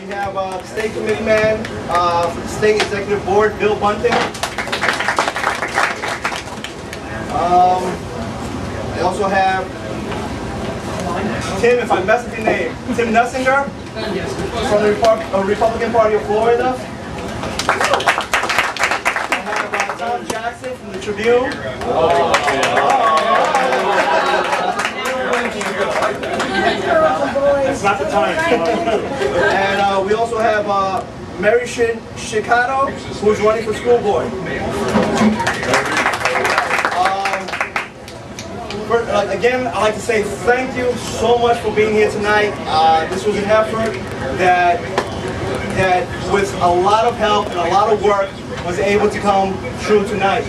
we have the State Committee man for the State Executive Board, Bill Bunting. I also have Tim, if I mess up your name, Tim Nussinger from the Republican Party of Florida. I have Tom Jackson from the Tribune. That's not the time. And we also have Mary Chicato, who's running for school board. Again, I'd like to say thank you so much for being here tonight. This was an effort that with a lot of help and a lot of work was able to come true tonight.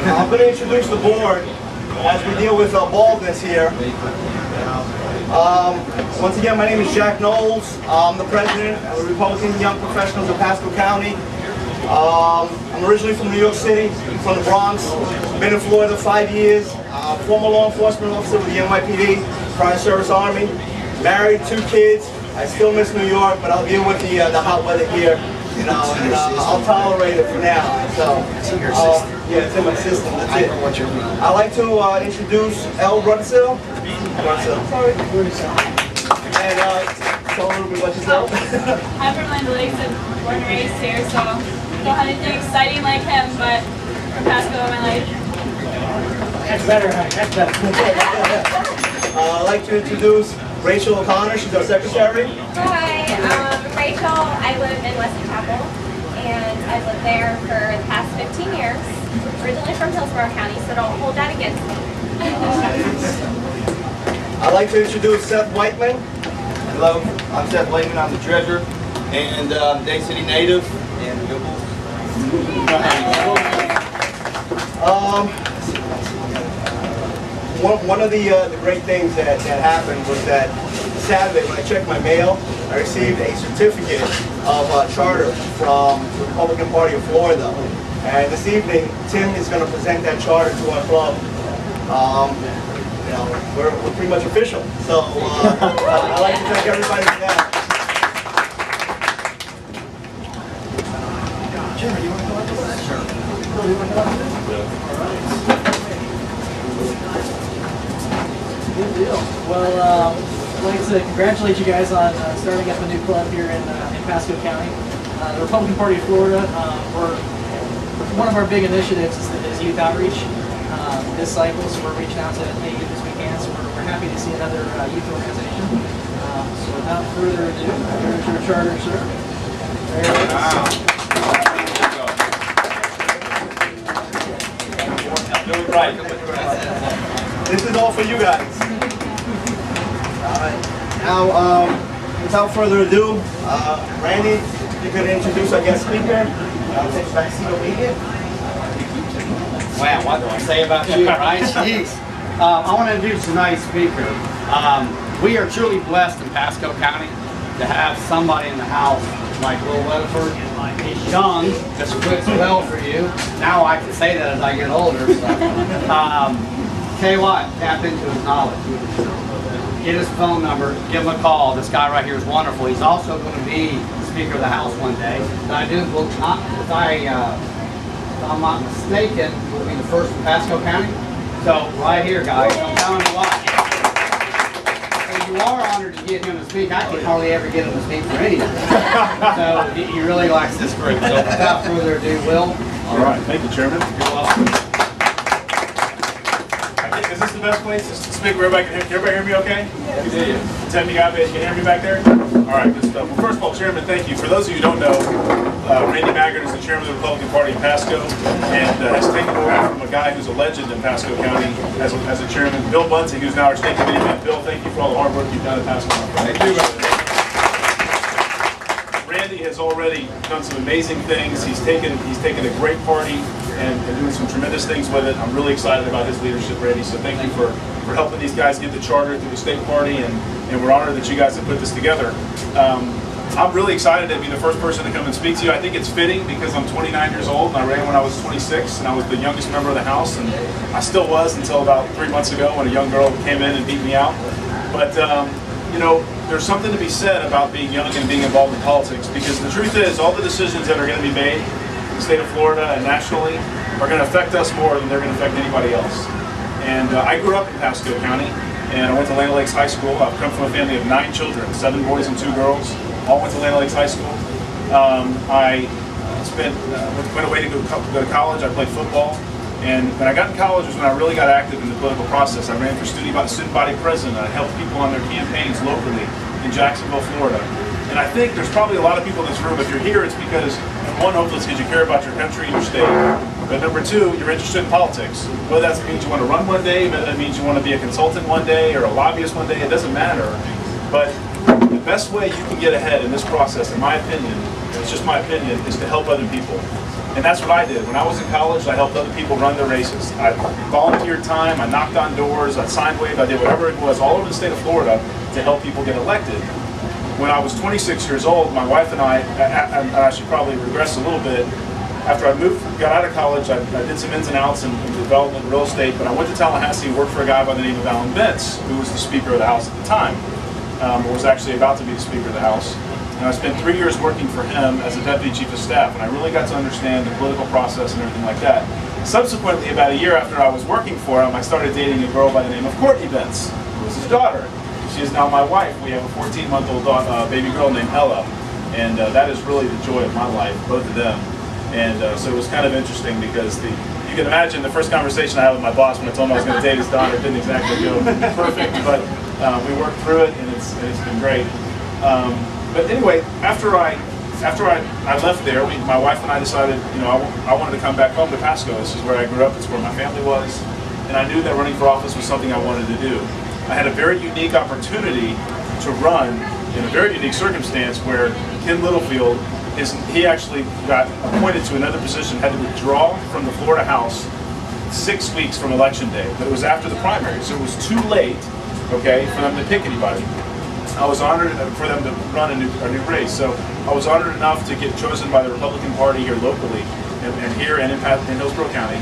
I'm going to introduce the board as we deal with baldness here. Once again, my name is Jack Knowles. I'm the president of the Republican Young Professionals of Pasco County. I'm originally from New York City, from the Bronx. Been in Florida 5 years. Former law enforcement officer with the NYPD, prior service Army. Married, 2 kids. I still miss New York, but I'll deal with the hot weather here. You know, and I'll tolerate it for now. So, yeah, it's in my system. That's it. I'd like to introduce El Brunsil. Sorry. And tell a little bit about yourself. I'm from Land Lakes and born and raised here, so don't have anything exciting like him, but from Pasco in my life. That's better. That's better. I'd like to introduce Rachel O'Connor. She's our secretary. Hi, Rachel. I live in Weston Chapel, and I've lived there for the past 15 years. Originally from Hillsborough County, so don't hold that against me. I'd like to introduce Seth Whiteman. Hello, I'm Seth Whiteman. I'm the treasurer and Day City native. And one of the great things that happened was that Saturday when I checked my mail, I received a certificate of charter from the Republican Party of Florida. And this evening, Tim is going to present that charter to our club. You know, we're pretty much official. So I'd like to thank everybody for that. Jeremy, you want to go into that? Sure. Good deal. Well, I'd like to congratulate you guys on starting up a new club here in Pasco County. The Republican Party of Florida, one of our big initiatives is youth outreach. This cycle, so we're reaching out to as many youth as we can, so we're happy to see another youth organization. So without further ado, here's your charter, sir. There it is. wow. Do it right. This is all for you guys. Alright. Now, without further ado, Randy, you could introduce our guest speaker. Take back seat over here. Wow, what do I say about you, right? Jeez. I want to introduce tonight's speaker. We are truly blessed in Pasco County to have somebody in the house like Will Weatherford. He's young, this fits well for you. Now I can say that as I get older. So. Tell you what, tap into his knowledge. Get his phone number, give him a call. This guy right here is wonderful. He's also going to be Speaker of the House one day. If I'm not mistaken, will be the first in Pasco County. So right here, guys, I'm telling you what. So you are honored to get him to speak. I can hardly ever get him to speak for anything. So he really likes this group. So without further ado, Will. All right, thank you, Chairman. You're welcome. Is this the best place to speak where everybody can hear? Can everybody hear me okay? Yeah. Tim, you can hear me back there? All right, good stuff. Well, first of all, Chairman, thank you. For those of you who don't know, Randy Maggard is the chairman of the Republican Party in Pasco and has taken over from a guy who's a legend in Pasco County as a chairman, Bill Bunting, who's now our state committee man. Bill, thank you for all the hard work you've done in Pasco. Thank you. Randy has already done some amazing things. He's taken a great party and doing some tremendous things with it. I'm really excited about his leadership, Randy. So thank you for helping these guys get the charter through the state party, and we're honored that you guys have put this together. I'm really excited to be the first person to come and speak to you. I think it's fitting because I'm 29 years old and I ran when I was 26 and I was the youngest member of the House, and I still was until about 3 months ago when a young girl came in and beat me out. But you know, there's something to be said about being young and being involved in politics, because the truth is all the decisions that are going to be made in the state of Florida and nationally are going to affect us more than they're going to affect anybody else. And I grew up in Pasco County, and I went to Land Lakes High School. I've come from a family of 9 children, 7 boys and 2 girls. All went to Land Lakes High School. I went away to go to college. I played football. And when I got in college was when I really got active in the political process. I ran for student body president. I helped people on their campaigns locally in Jacksonville, Florida. And I think there's probably a lot of people in this room, if you're here, it's because, one, hopefully it's because you care about your country and your state. But number 2, you're interested in politics. Whether that means you want to run one day, whether that means you want to be a consultant one day or a lobbyist one day, it doesn't matter. But the best way you can get ahead in this process, in my opinion, it's just my opinion, is to help other people. And that's what I did. When I was in college, I helped other people run their races. I volunteered time, I knocked on doors, I signed waived, I did whatever it was all over the state of Florida to help people get elected. When I was 26 years old, my wife and I should probably regress a little bit. After I got out of college, I did some ins and outs in development, real estate, but I went to Tallahassee and worked for a guy by the name of Alan Bentz, who was the Speaker of the House at the time, or was actually about to be the Speaker of the House. And I spent 3 years working for him as a Deputy Chief of Staff, and I really got to understand the political process and everything like that. Subsequently, about a year after I was working for him, I started dating a girl by the name of Courtney Bentz, who was his daughter. She is now my wife. We have a 14-month-old baby girl named Ella, and that is really the joy of my life, both of them. And so it was kind of interesting because you can imagine the first conversation I had with my boss when I told him I was going to date his daughter didn't exactly go perfect, but we worked through it, and it's been great. But anyway, after I left there, my wife and I decided, you know, I wanted to come back home to Pasco. This is where I grew up. It's where my family was. And I knew that running for office was something I wanted to do. I had a very unique opportunity to run in a very unique circumstance where Ken Littlefield, he actually got appointed to another position, had to withdraw from the Florida House 6 weeks from Election Day. But it was after the primary, so it was too late, okay, for them to pick anybody. I was honored for them to run a new race. So I was honored enough to get chosen by the Republican Party here locally and here and in Hillsborough County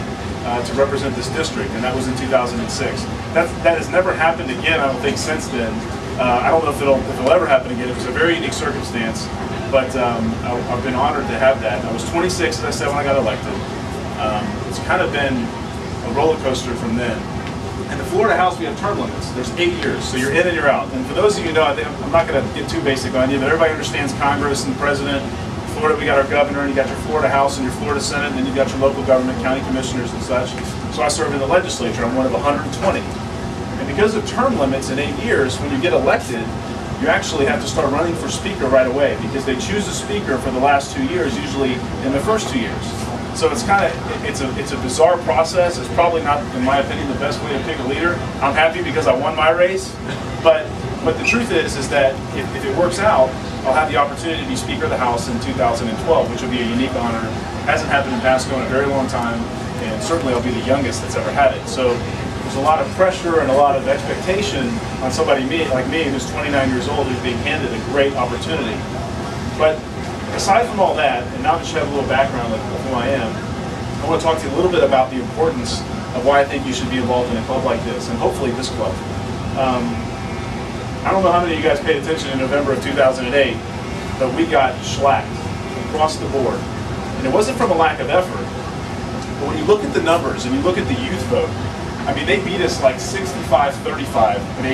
to represent this district, and that was in 2006. That has never happened again, I don't think, since then. I don't know if it'll ever happen again. It was a very unique circumstance, but I've been honored to have that. I was 26, as I said, when I got elected. It's kind of been a roller coaster from then. In the Florida House, we have term limits. There's 8 years, so you're in and you're out. And for those of you who know, I'm not going to get too basic on you, but everybody understands Congress and the President. In Florida, we got our governor, and you got your Florida House and your Florida Senate, and then you got your local government, county commissioners and such. So I serve in the legislature. I'm one of 120. And because of term limits in 8 years, when you get elected, you actually have to start running for speaker right away, because they choose a speaker for the last 2 years, usually in the first 2 years. So it's kind of, it's a bizarre process. It's probably not, in my opinion, the best way to pick a leader. I'm happy because I won my race, but the truth is that if it works out, I'll have the opportunity to be Speaker of the House in 2012, which will be a unique honor. Hasn't happened in Pasco in a very long time, and certainly I'll be the youngest that's ever had it. So there's a lot of pressure and a lot of expectation on somebody like me, who's 29 years old, who's being handed a great opportunity. But aside from all that, and now that you have a little background of who I am, I want to talk to you a little bit about the importance of why I think you should be involved in a club like this, and hopefully this club. I don't know how many of you guys paid attention in November of 2008, but we got shellacked across the board. And it wasn't from a lack of effort, but when you look at the numbers and you look at the youth vote, I mean, they beat us like 65-35 in